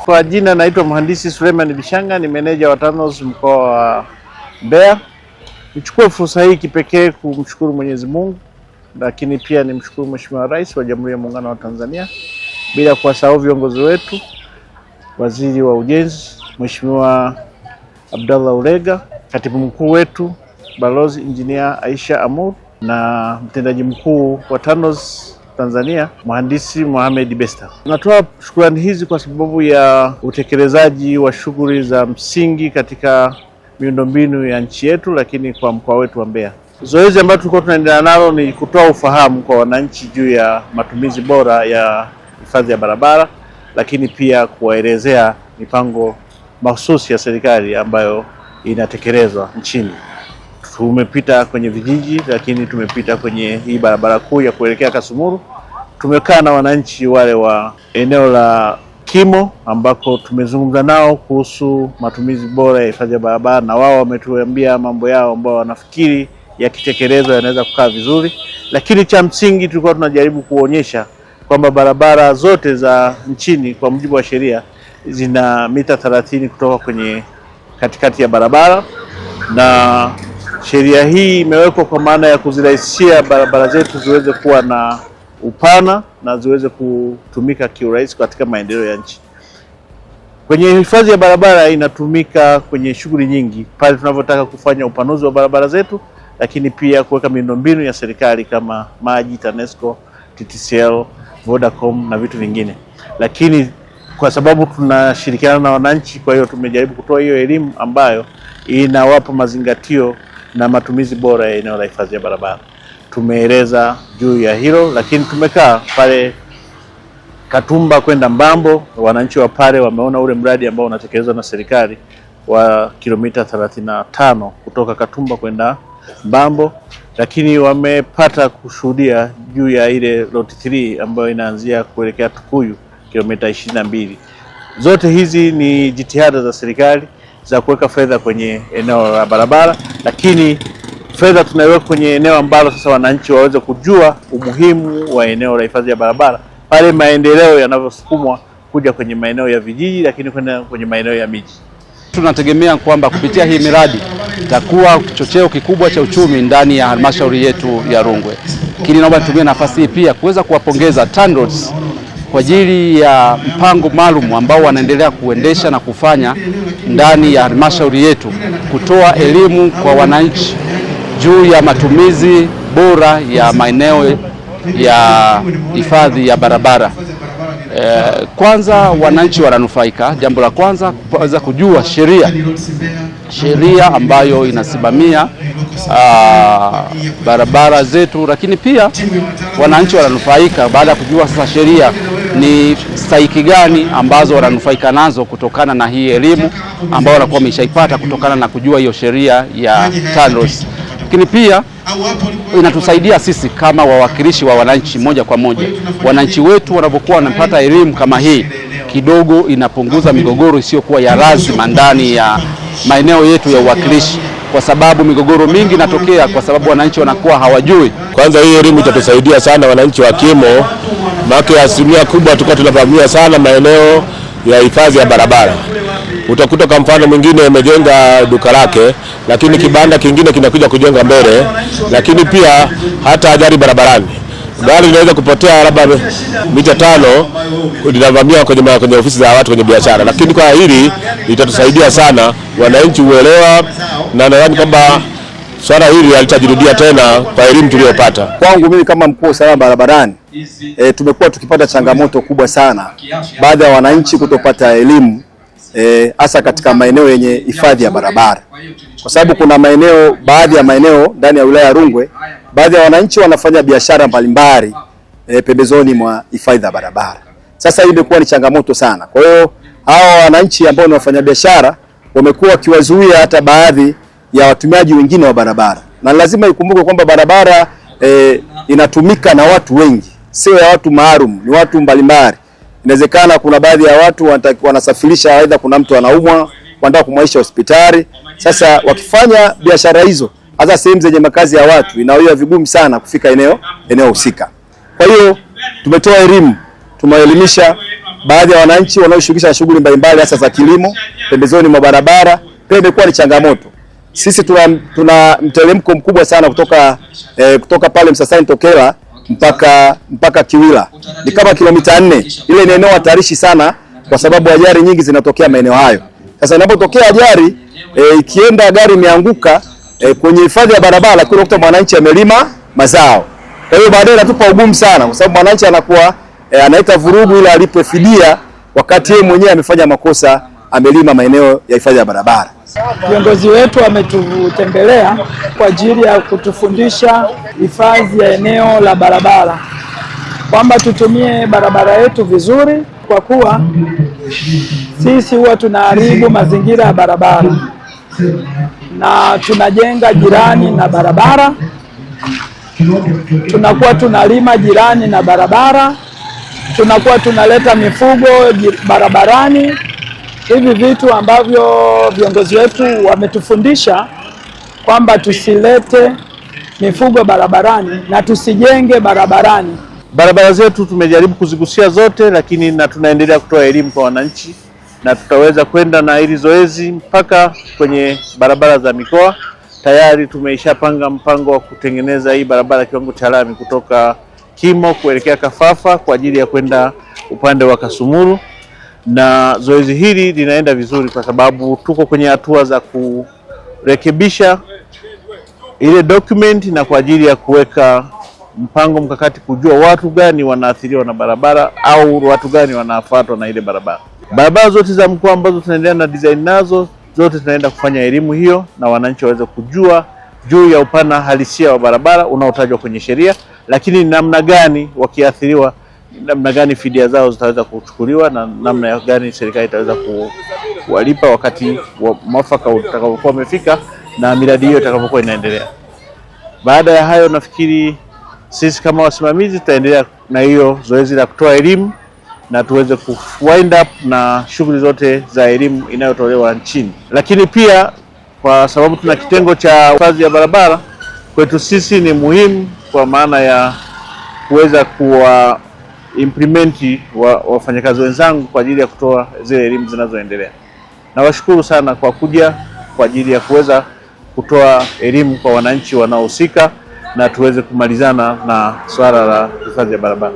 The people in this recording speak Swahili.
Kwa jina naitwa Mhandisi Suleiman Bishanga, ni meneja wa TANROADS mkoa wa Mbeya. Nichukue fursa hii kipekee kumshukuru Mwenyezi Mungu, lakini pia nimshukuru Mheshimiwa Rais wa Jamhuri ya Muungano wa Tanzania, bila kuwasahau viongozi wetu, Waziri wa Ujenzi Mheshimiwa Abdallah Ulega, Katibu Mkuu wetu Balozi Engineer Aisha Amur, na mtendaji mkuu wa TANROADS Tanzania Mhandisi Mohamed Besta. Tunatoa shukrani hizi kwa sababu ya utekelezaji wa shughuli za msingi katika miundombinu ya nchi yetu, lakini kwa mkoa wetu wa Mbeya. Zoezi ambalo tulikuwa tunaendelea nalo ni kutoa ufahamu kwa wananchi juu ya matumizi bora ya hifadhi ya barabara, lakini pia kuwaelezea mipango mahususi ya serikali ambayo inatekelezwa nchini. Tumepita kwenye vijiji, lakini tumepita kwenye hii barabara kuu ya kuelekea Kasumulu. Tumekaa na wananchi wale wa eneo la Kimo ambako tumezungumza nao kuhusu matumizi bora ya hifadhi ya barabara, na wao wametuambia mambo yao ambao wanafikiri yakitekelezwa yanaweza kukaa vizuri. Lakini cha msingi tulikuwa tunajaribu kuonyesha kwamba barabara zote za nchini kwa mujibu wa sheria zina mita 30 kutoka kwenye katikati ya barabara, na sheria hii imewekwa kwa maana ya kuzirahisishia barabara zetu ziweze kuwa na upana na ziweze kutumika kiurahisi katika maendeleo ya nchi. Kwenye hifadhi ya barabara inatumika kwenye shughuli nyingi pale tunavyotaka kufanya upanuzi wa barabara zetu, lakini pia kuweka miundombinu ya serikali kama maji, TANESCO, TTCL, Vodacom na vitu vingine. Lakini kwa sababu tunashirikiana na wananchi, kwa hiyo tumejaribu kutoa hiyo elimu ambayo inawapa mazingatio na matumizi bora ya eneo la hifadhi ya barabara. Tumeeleza juu ya hilo, lakini tumekaa pale Katumba kwenda Mbambo. Wananchi wa pale wameona ule mradi ambao unatekelezwa na serikali wa kilomita 35 kutoka Katumba kwenda Mbambo, lakini wamepata kushuhudia juu ya ile lot 3 ambayo inaanzia kuelekea Tukuyu kilomita 22. Zote hizi ni jitihada za serikali za kuweka fedha kwenye eneo la barabara, lakini fedha tunaiweka kwenye eneo ambalo sasa wananchi waweze kujua umuhimu wa eneo la hifadhi ya barabara pale maendeleo yanavyosukumwa kuja kwenye maeneo ya vijiji, lakini kwenda kwenye maeneo ya miji. Tunategemea kwamba kupitia hii miradi itakuwa kichocheo kikubwa cha uchumi ndani ya halmashauri yetu ya Rungwe. Lakini naomba nitumie nafasi hii pia kuweza kuwapongeza TANROADS kwa ajili ya mpango maalum ambao wanaendelea kuendesha na kufanya ndani ya halmashauri yetu, kutoa elimu kwa wananchi juu ya matumizi bora ya maeneo ya hifadhi ya barabara. Kwanza wananchi wananufaika, jambo la kwanza kuweza kujua sheria ambayo inasimamia barabara zetu, lakini pia wananchi wananufaika baada ya kujua sasa sheria ni stahiki gani ambazo wananufaika nazo kutokana na hii elimu ambayo wanakuwa wameshaipata kutokana na kujua hiyo sheria ya TANROADS. Lakini pia inatusaidia sisi kama wawakilishi wa wananchi moja kwa moja. Wananchi wetu wanapokuwa wanapata elimu kama hii, kidogo inapunguza migogoro isiyokuwa ya lazima ndani ya maeneo yetu ya uwakilishi, kwa sababu migogoro mingi inatokea kwa sababu wananchi wanakuwa hawajui. Kwanza hii elimu itatusaidia sana wananchi wa Kimo, maana asilimia kubwa tulikuwa tunavamia sana maeneo ya hifadhi ya barabara. Utakuta kwa mfano mwingine amejenga duka lake, lakini kibanda kingine kinakuja kujenga mbele, lakini pia hata ajali barabarani. Gari linaweza kupotea labda mita 5 linavamia kwenye ofisi za watu kwenye biashara. Lakini kwa hili litatusaidia sana wananchi uelewa, na nadhani kwamba swala hili halitajirudia tena kwa elimu tuliyopata. Kwangu mimi kama mkuu wa usalama barabarani, tumekuwa tukipata changamoto kubwa sana baada ya wananchi kutopata elimu, hasa katika maeneo yenye hifadhi ya barabara, kwa sababu kuna baadhi ya maeneo ndani ya wilaya ya Rungwe, baadhi ya wananchi wanafanya biashara mbalimbali pembezoni mwa hifadhi ya barabara. Sasa hii imekuwa ni changamoto sana. Kwa hiyo hao wananchi ambao ni wafanyabiashara wamekuwa wakiwazuia hata baadhi ya watumiaji wengine wa barabara, na lazima ikumbuke kwamba barabara inatumika na watu wengi, sio ya watu maalum, ni watu mbalimbali. Inawezekana kuna baadhi ya watu wanasafirisha, aidha kuna mtu anaumwa, wanataka kumwaisha hospitali. Sasa wakifanya biashara hizo hasa sehemu zenye makazi ya watu, inawiwa vigumu sana kufika eneo husika. Kwa hiyo tumetoa elimu, tumeelimisha baadhi ya wananchi wanaoshughulisha na shughuli mbalimbali hasa za kilimo pembezoni mwa barabara pia imekuwa ni changamoto. Sisi tuna mteremko mkubwa sana kutoka pale Msasani Tokela mpaka Kiwila. Ni kama kilomita 4. Ile ni eneo hatarishi sana kwa sababu ajali nyingi zinatokea maeneo hayo. Sasa inapotokea ajali ikienda gari imeanguka kwenye hifadhi ya barabara, kule ukuta mwananchi amelima mazao. Kwa hiyo baadaye inatupa ugumu sana kwa sababu mwananchi anakuwa anaita vurugu ili alipe fidia wakati yeye mwenyewe amefanya makosa, amelima maeneo ya hifadhi ya barabara. Viongozi wetu wametutembelea kwa ajili ya kutufundisha hifadhi ya eneo la barabara, kwamba tutumie barabara yetu vizuri, kwa kuwa sisi huwa tunaharibu mazingira ya barabara na tunajenga jirani na barabara, tunakuwa tunalima jirani na barabara, tunakuwa tunaleta mifugo barabarani. Hivi vitu ambavyo viongozi wetu wametufundisha kwamba tusilete mifugo barabarani na tusijenge barabarani. Barabara zetu tumejaribu kuzigusia zote, lakini na tunaendelea kutoa elimu kwa wananchi, na tutaweza kwenda na hili zoezi mpaka kwenye barabara za mikoa. Tayari tumeishapanga mpango wa kutengeneza hii barabara kiwango cha lami kutoka Kimo kuelekea Kafafa kwa ajili ya kwenda upande wa Kasumulu, na zoezi hili linaenda vizuri kwa sababu tuko kwenye hatua za kurekebisha ile document na kwa ajili ya kuweka mpango mkakati kujua watu gani wanaathiriwa na barabara au watu gani wanafuatwa na ile barabara. Barabara zote za mkoa ambazo tunaendelea na design nazo zote tunaenda kufanya elimu hiyo na wananchi waweze kujua juu ya upana halisia wa barabara unaotajwa kwenye sheria, lakini namna gani wakiathiriwa, namna gani fidia zao zitaweza kuchukuliwa na namna gani serikali itaweza kuwalipa wakati mwafaka utakapokuwa umefika na miradi hiyo itakapokuwa inaendelea. Baada ya hayo, nafikiri sisi kama wasimamizi tutaendelea na hiyo zoezi la kutoa elimu na tuweze ku wind up na shughuli zote za elimu inayotolewa nchini. Lakini pia kwa sababu tuna kitengo cha hifadhi ya barabara, kwetu sisi ni muhimu kwa maana ya kuweza kuwa implementi wafanyakazi wenzangu kwa ajili ya kutoa zile elimu zinazoendelea. Nawashukuru sana kwa kuja kwa ajili ya kuweza kutoa elimu kwa wananchi wanaohusika na tuweze kumalizana na swala la hifadhi ya barabara.